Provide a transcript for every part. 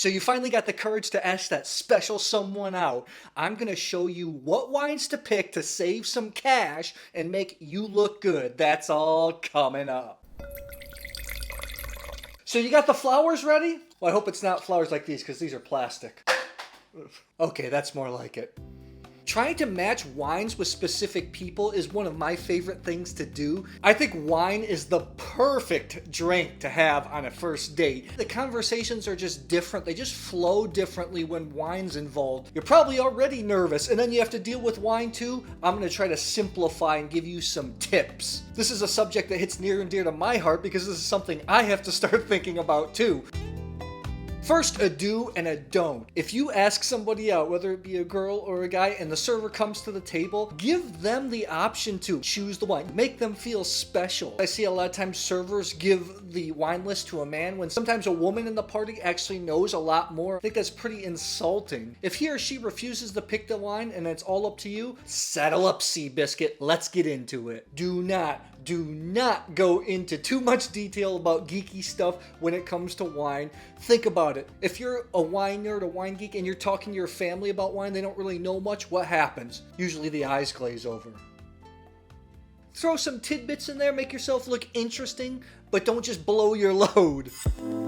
So you finally got the courage to ask that special someone out. I'm going to show you what wines to pick to save some cash and make you look good. That's all coming up. So you got the flowers ready? Well, I hope it's not flowers like these because these are plastic. Okay, that's more like it. Trying to match wines with specific people is one of my favorite things to do. I think wine is the perfect drink to have on a first date. The conversations are just different. They just flow differently when wine's involved. You're probably already nervous, and then you have to deal with wine too. I'm going to try to simplify and give you some tips. This is a subject that hits near and dear to my heart because this is something I have to start thinking about too. First, a do and a don't. If you ask somebody out, whether it be a girl or a guy, and the server comes to the table, give them the option to choose the wine. Make them feel special. I see a lot of times servers give the wine list to a man when sometimes a woman in the party actually knows a lot more. I think that's pretty insulting. If he or she refuses to pick the wine and it's all up to you, saddle up, Seabiscuit. Let's get into it. Do not go into too much detail about geeky stuff when it comes to wine. Think about it. If you're a wine nerd, a wine geek, and you're talking to your family about wine, they don't really know much, what happens? Usually the eyes glaze over. Throw some tidbits in there, make yourself look interesting, but don't just blow your load.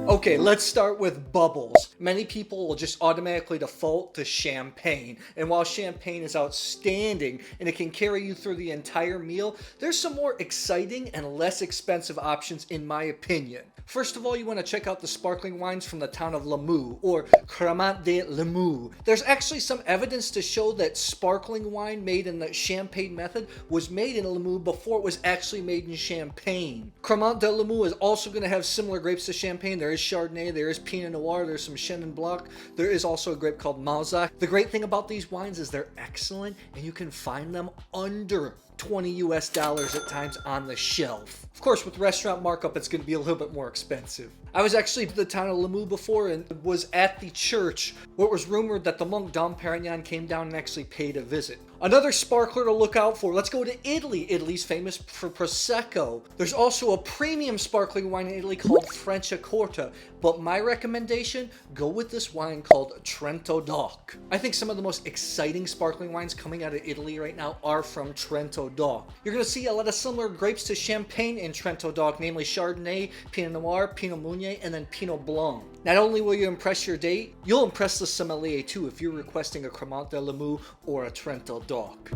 Okay, let's start with bubbles. Many people will just automatically default to champagne. And while champagne is outstanding and it can carry you through the entire meal, there's some more exciting and less expensive options in my opinion. First of all, you want to check out the sparkling wines from the town of Limoux, or Cremant de Limoux. There's actually some evidence to show that sparkling wine made in the champagne method was made in Limoux before it was actually made in Champagne. Cremant de Limoux is also going to have similar grapes to Champagne. There is Chardonnay, there is Pinot Noir, there's some Chenin Blanc. There is also a grape called Malzac. The great thing about these wines is they're excellent and you can find them under $20 at times on the shelf. Of course, with restaurant markup, it's going to be a little bit more expensive. I was actually to the town of Limoux before and was at the church where it was rumored that the monk Dom Perignon came down and actually paid a visit. Another sparkler to look out for. Let's go to Italy. Italy's famous for Prosecco. There's also a premium sparkling wine in Italy called Franciacorta, but my recommendation, go with this wine called Trento DOC. I think some of the most exciting sparkling wines coming out of Italy right now are from Trento DOC. You're going to see a lot of similar grapes to Champagne in Trento DOC, namely Chardonnay, Pinot Noir, Pinot Meunier, and then Pinot Blanc. Not only will you impress your date, you'll impress the sommelier too if you're requesting a Cremant de Limoux or a Trento DOC.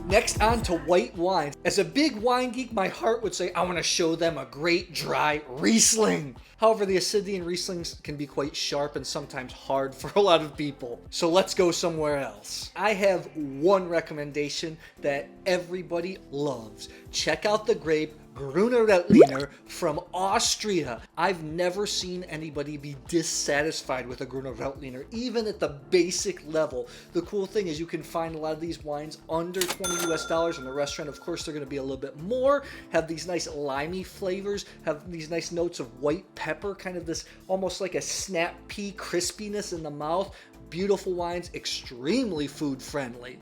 Next on to white wines. As a big wine geek, my heart would say I want to show them a great dry Riesling. However, the acidity in Rieslings can be quite sharp and sometimes hard for a lot of people. So let's go somewhere else. I have one recommendation that everybody loves. Check out the grape Gruner Veltliner from Austria. I've never seen anybody be dissatisfied with a Gruner Veltliner, even at the basic level. The cool thing is you can find a lot of these wines under $20 in the restaurant. Of course, they're going to be a little bit more, have these nice limey flavors, have these nice notes of white pepper, kind of this almost like a snap pea crispiness in the mouth. Beautiful wines, extremely food friendly.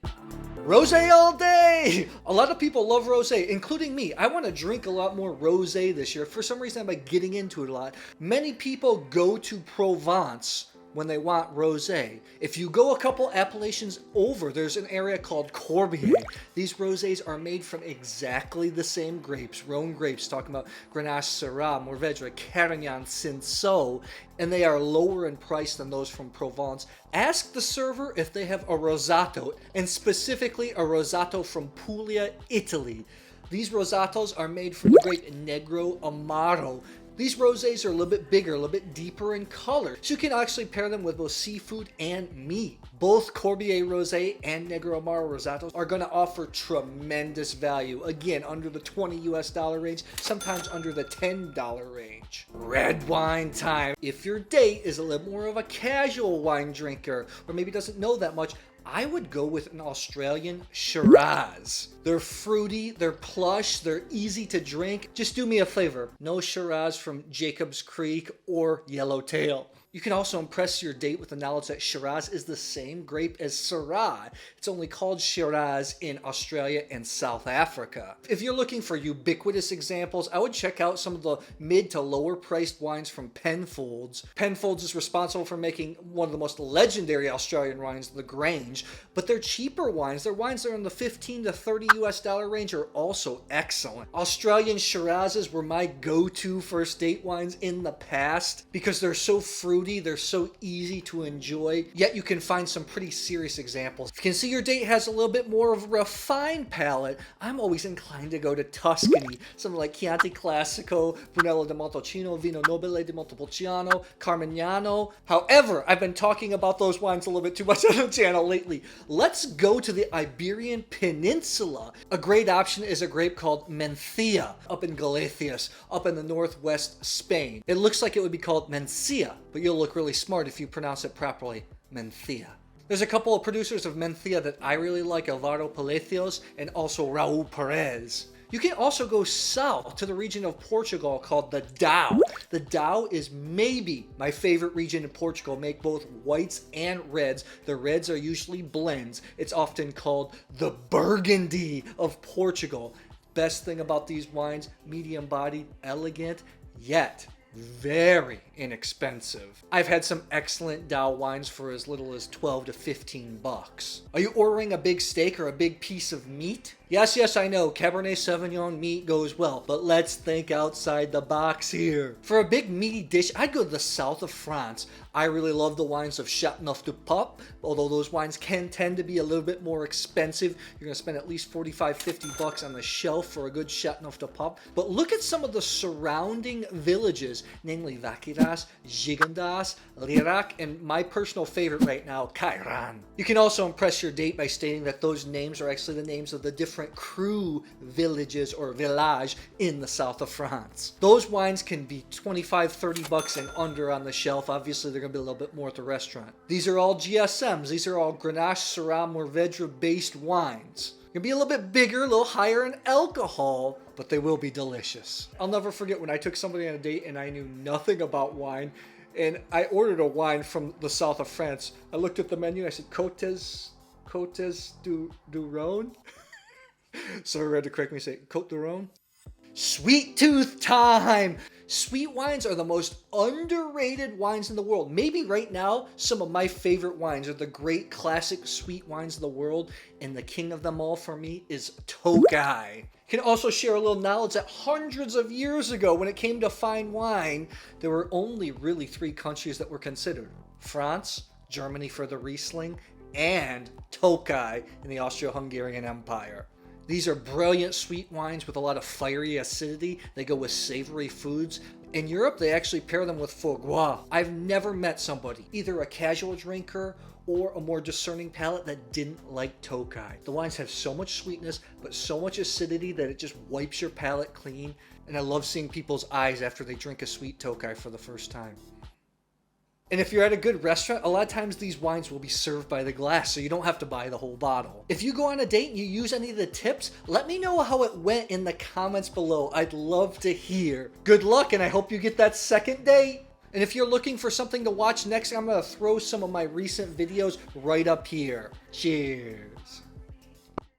Rosé all day! A lot of people love rosé, including me. I want to drink a lot more rosé this year. For some reason, I'm like getting into it a lot. Many people go to Provence when they want rosé. If you go a couple appellations over, there's an area called Corbière. These rosés are made from exactly the same grapes, Rhone grapes, talking about Grenache, Syrah, Mourvèdre, Carignan, Cinsault, and they are lower in price than those from Provence. Ask the server if they have a rosato, and specifically a rosato from Puglia, Italy. These rosatos are made from the grape Negro Amaro. These rosés are a little bit bigger, a little bit deeper in color, so you can actually pair them with both seafood and meat. Both Corbière Rosé and Negro Amaro Rosatos are going to offer tremendous value. Again, under the $20 range, sometimes under the $10 range. Red wine time. If your date is a little more of a casual wine drinker, or maybe doesn't know that much, I would go with an Australian Shiraz. They're fruity, they're plush, they're easy to drink. Just do me a favor, no Shiraz from Jacob's Creek or Yellowtail. You can also impress your date with the knowledge that Shiraz is the same grape as Syrah. It's only called Shiraz in Australia and South Africa. If you're looking for ubiquitous examples, I would check out some of the mid to lower priced wines from Penfolds. Penfolds is responsible for making one of the most legendary Australian wines, the Grange, but their cheaper wines, their wines that are in the 15 to 30 US dollar range, are also excellent. Australian Shirazes were my go-to first date wines in the past because they're so fruity, they're so easy to enjoy, yet you can find some pretty serious examples. If you can see your date has a little bit more of a refined palate, I'm always inclined to go to Tuscany. Something like Chianti Classico, Brunello di Montalcino, Vino Nobile di Montepulciano, Carmignano. However, I've been talking about those wines a little bit too much on the channel lately. Let's go to the Iberian Peninsula. A great option is a grape called Mencia, up in Galicias, up in the northwest Spain. It looks like it would be called Mencia, but you'll look really smart if you pronounce it properly, Mencia. There's a couple of producers of Mencia that I really like, Alvaro Palacios and also Raul Perez. You can also go south to the region of Portugal called the Dow. The Dow is maybe my favorite region in Portugal. Make both whites and reds. The reds are usually blends. It's often called the Burgundy of Portugal. Best thing about these wines, medium bodied, elegant, yet very inexpensive. I've had some excellent Dow wines for as little as 12 to 15 bucks. Are you ordering a big steak or a big piece of meat? Yes, I know, Cabernet Sauvignon meat goes well, but let's think outside the box here. For a big meaty dish, I'd go to the south of France. I really love the wines of Châteauneuf-du-Pape, although those wines can tend to be a little bit more expensive. You're gonna spend at least 45, 50 bucks on the shelf for a good Châteauneuf-du-Pape. But look at some of the surrounding villages, namely Vaqueras, Gigondas, Lirac, and my personal favorite right now, Cairan. You can also impress your date by stating that those names are actually the names of the different cru villages or village in the south of France. Those wines can be 25, 30 bucks and under on the shelf. Obviously, they're going to be a little bit more at the restaurant. These are all GSMs. These are all Grenache, Syrah, Mourvedre based wines. They're going to be a little bit bigger, a little higher in alcohol, but they will be delicious. I'll never forget when I took somebody on a date and I knew nothing about wine, and I ordered a wine from the south of France. I looked at the menu and I said, Côtes du Rhône? So I had to correct me and say, Côte du Rhône? Sweet tooth time! Sweet wines are the most underrated wines in the world. Maybe right now, some of my favorite wines are the great classic sweet wines of the world, and the king of them all for me is Tokaj. Can also share a little knowledge that hundreds of years ago, when it came to fine wine, there were only really 3 countries that were considered. France, Germany for the Riesling, and Tokaj in the Austro-Hungarian Empire. These are brilliant sweet wines with a lot of fiery acidity. They go with savory foods. In Europe, they actually pair them with foie gras. I've never met somebody, either a casual drinker or a more discerning palate, that didn't like Tokaj. The wines have so much sweetness, but so much acidity that it just wipes your palate clean. And I love seeing people's eyes after they drink a sweet Tokaj for the first time. And if you're at a good restaurant, a lot of times these wines will be served by the glass, so you don't have to buy the whole bottle. If you go on a date and you use any of the tips, let me know how it went in the comments below. I'd love to hear. Good luck, and I hope you get that second date. And if you're looking for something to watch next, I'm going to throw some of my recent videos right up here. Cheers.